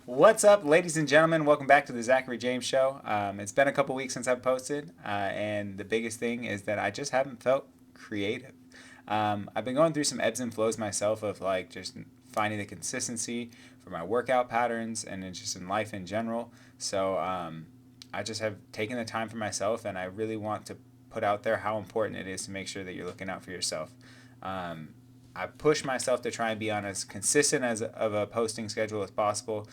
What's up, ladies and gentlemen? Welcome back to the Zachary James Show. It's been a couple weeks since I've posted, and the biggest thing is that I just haven't felt creative. I've been going through some ebbs and flows myself of like just finding the consistency for my workout patterns and just in life in general. So I just have taken the time for myself, and I really want to put out there how important it is to make sure that you're looking out for yourself. Um, I push myself to try and be on as consistent as of a posting schedule as possible.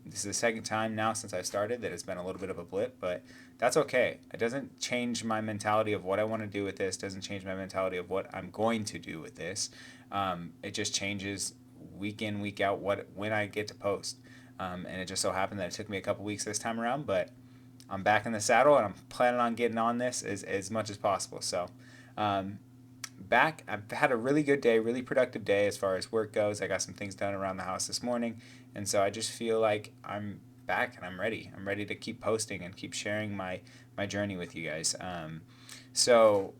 This is the second time now since I started that it's been a little bit of a blip, but that's okay. It doesn't change my mentality of what I want to do with this. Doesn't change my mentality of what I'm going to do with this. It just changes week in, week out when I get to post. And it just so happened that it took me a couple weeks this time around, but I'm back in the saddle and I'm planning on getting on this as much as possible. So um, back. I've had a really good day, really productive day as far as work goes. I got some things done around the house this morning, and so I just feel like I'm back and I'm ready. I'm ready to keep posting and keep sharing my journey with you guys. So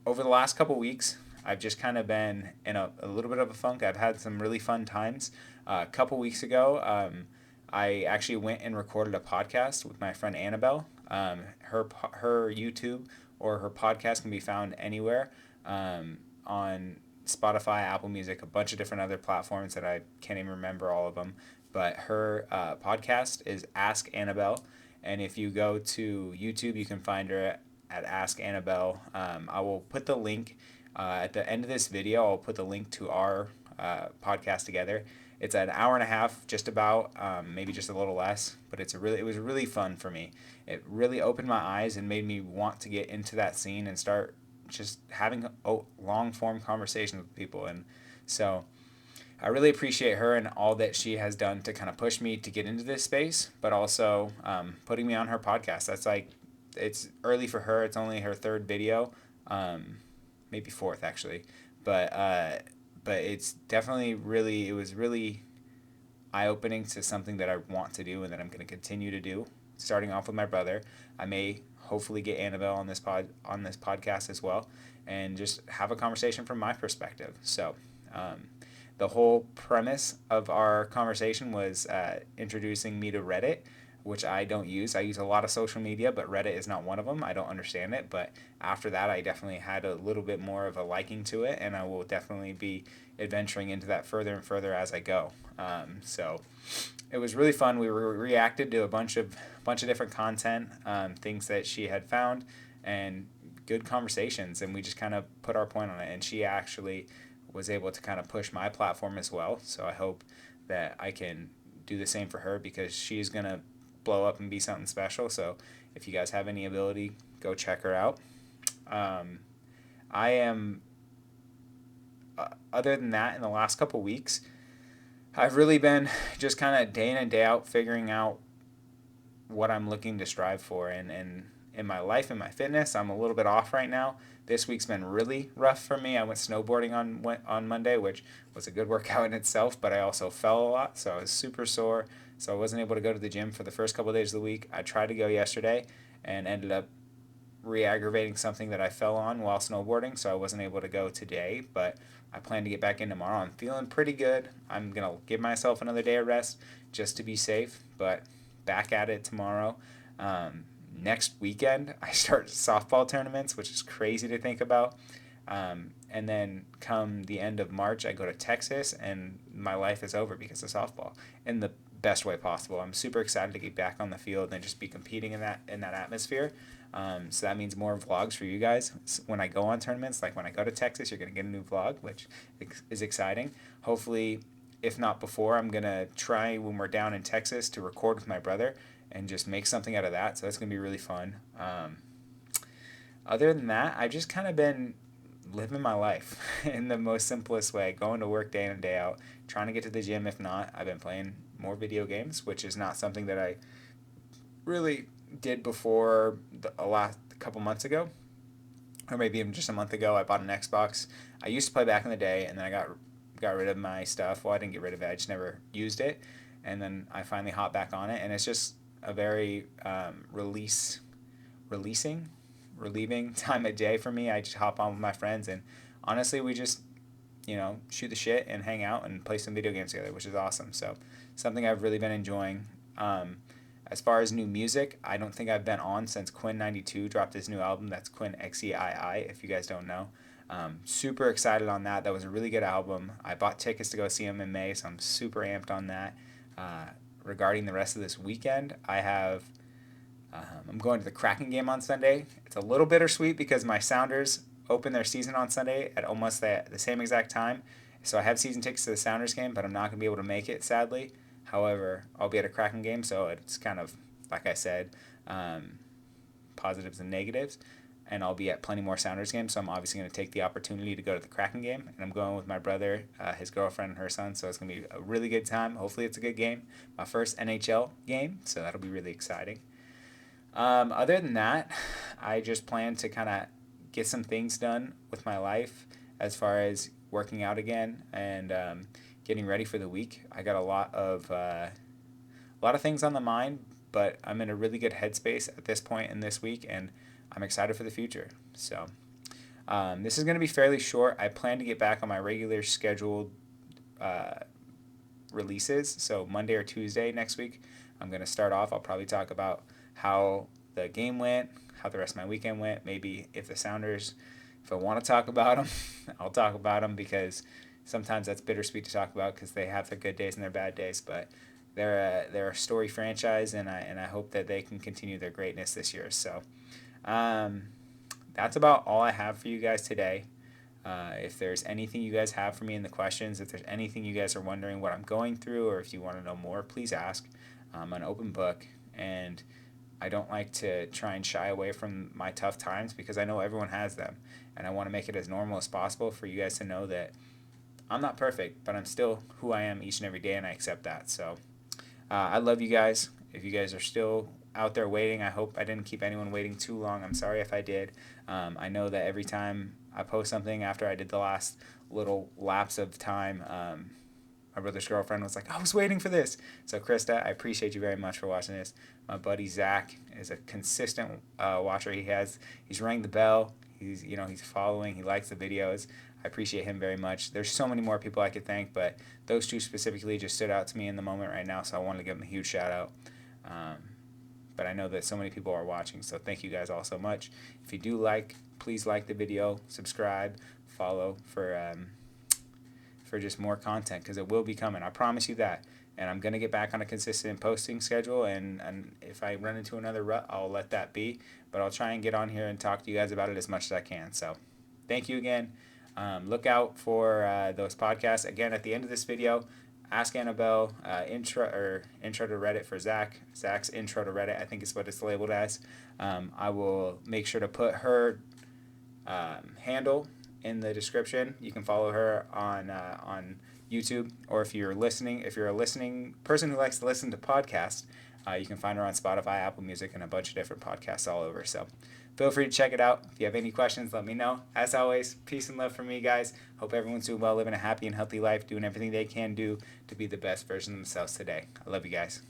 over the last couple weeks, I've just kind of been in a little bit of a funk. I've had some really fun times. A couple weeks ago, I actually went and recorded a podcast with my friend Annabelle. Her YouTube or her podcast can be found anywhere on Spotify, Apple Music, a bunch of different other platforms that I can't even remember all of them. But her podcast is Ask Annabelle, and if you go to YouTube, you can find her at Ask Annabelle. I will put the link at the end of this video. I'll put the link to our podcast together. It's an hour and a half, just about, maybe just a little less, but it was really fun for me. It really opened my eyes and made me want to get into that scene and start just having long form conversations with people. And so I really appreciate her and all that she has done to kind of push me to get into this space, but also putting me on her podcast. That's like, it's early for her. It's only her third video, maybe fourth actually, but it's definitely it was really eye opening to something that I want to do and that I'm going to continue to do. Starting off with my brother, I may hopefully get Annabelle on this podcast as well, and just have a conversation from my perspective. So, the whole premise of our conversation was introducing me to Reddit, which I don't use. I use a lot of social media, but Reddit is not one of them. I don't understand it, but after that, I definitely had a little bit more of a liking to it, and I will definitely be adventuring into that further and further as I go. So it was really fun. We reacted to a bunch of different content, things that she had found, and good conversations, and we just kind of put our point on it. And she actually was able to kind of push my platform as well. So I hope that I can do the same for her, because she's gonna blow up and be something special. So if you guys have any ability, go check her out. Um, I am. Other than that, in the last couple weeks, I've really been just kind of day in and day out figuring out what I'm looking to strive for. And in my life and my fitness, I'm a little bit off right now. This week's been really rough for me. I went snowboarding on Monday, which was a good workout in itself, but I also fell a lot, so I was super sore. So I wasn't able to go to the gym for the first couple of days of the week. I tried to go yesterday and ended up re-aggravating something that I fell on while snowboarding, so I wasn't able to go today, but I plan to get back in tomorrow. I'm feeling pretty good. I'm going to give myself another day of rest just to be safe, but back at it tomorrow. Next weekend, I start softball tournaments, which is crazy to think about. And then come the end of March, I go to Texas, and my life is over because of softball in the best way possible. I'm super excited to get back on the field and just be competing in that atmosphere. So that means more vlogs for you guys when I go on tournaments. Like when I go to Texas, you're gonna get a new vlog, which is exciting. Hopefully, if not before, I'm gonna try when we're down in Texas to record with my brother and just make something out of that. So that's gonna be really fun. Other than that, I've just kind of been living my life in the most simplest way, going to work day in and day out, trying to get to the gym. If not, I've been playing more video games, which is not something that I really did before a last couple months ago, or maybe even just a month ago. I bought an Xbox. I used to play back in the day, and then I got rid of my stuff. Well, I didn't get rid of it. I just never used it, and then I finally hopped back on it, and it's just a very releasing, relieving time of day for me. I just hop on with my friends, and honestly, we just shoot the shit and hang out and play some video games together, which is awesome. So something I've really been enjoying. As far as new music, I don't think I've been on since Quinn92 dropped his new album. That's Quinn XEII, if you guys don't know. Super excited on that. That was a really good album. I bought tickets to go see him in May, so I'm super amped on that. Regarding the rest of this weekend, I'm going to the Kraken game on Sunday. It's a little bittersweet because my Sounders open their season on Sunday at almost the same exact time. So I have season tickets to the Sounders game, but I'm not going to be able to make it, sadly. However, I'll be at a Kraken game, so it's kind of, like I said, positives and negatives. And I'll be at plenty more Sounders games, so I'm obviously going to take the opportunity to go to the Kraken game. And I'm going with my brother, his girlfriend, and her son, so it's going to be a really good time. Hopefully it's a good game. My first NHL game, so that'll be really exciting. Other than that, I just plan to kind of get some things done with my life as far as working out again and getting ready for the week. I got a lot of things on the mind, but I'm in a really good headspace at this point in this week, and I'm excited for the future. So this is going to be fairly short. I plan to get back on my regular scheduled releases. So Monday or Tuesday next week, I'm going to start off. I'll probably talk about how the game went, how the rest of my weekend went. Maybe if I want to talk about them, I'll talk about them, because sometimes that's bittersweet to talk about because they have their good days and their bad days. But they're a story franchise, and I hope that they can continue their greatness this year. So that's about all I have for you guys today. If there's anything you guys have for me in the questions, if there's anything you guys are wondering what I'm going through, or if you want to know more, please ask. I'm an open book, and I don't like to try and shy away from my tough times because I know everyone has them, and I want to make it as normal as possible for you guys to know that I'm not perfect, but I'm still who I am each and every day, and I accept that. So I love you guys. If you guys are still out there waiting, I hope I didn't keep anyone waiting too long. I'm sorry if I did. I know that every time I post something after I did the last little lapse of time, my brother's girlfriend was like, I was waiting for this. So Krista, I appreciate you very much for watching this. My buddy Zach is a consistent watcher. He's rang the bell. He's following. He likes the videos. I appreciate him very much. There's so many more people I could thank, but those two specifically just stood out to me in the moment right now, so I wanted to give them a huge shout out. But I know that so many people are watching, so thank you guys all so much. If you do please like the video, subscribe, follow for just more content, because it will be coming. I promise you that. And I'm going to get back on a consistent posting schedule, and if I run into another rut, I'll let that be. But I'll try and get on here and talk to you guys about it as much as I can. So thank you again. Look out for those podcasts. Again, at the end of this video, Ask Annabelle, intro to Reddit for Zach. Zach's intro to Reddit, I think is what it's labeled as. I will make sure to put her handle in the description. You can follow her on YouTube, or if you're a listening person who likes to listen to podcasts, you can find her on Spotify, Apple Music, and a bunch of different podcasts all over. So feel free to check it out. If you have any questions, let me know. As always, peace and love from me, guys. Hope everyone's doing well, living a happy and healthy life, doing everything they can do to be the best version of themselves today. I love you guys.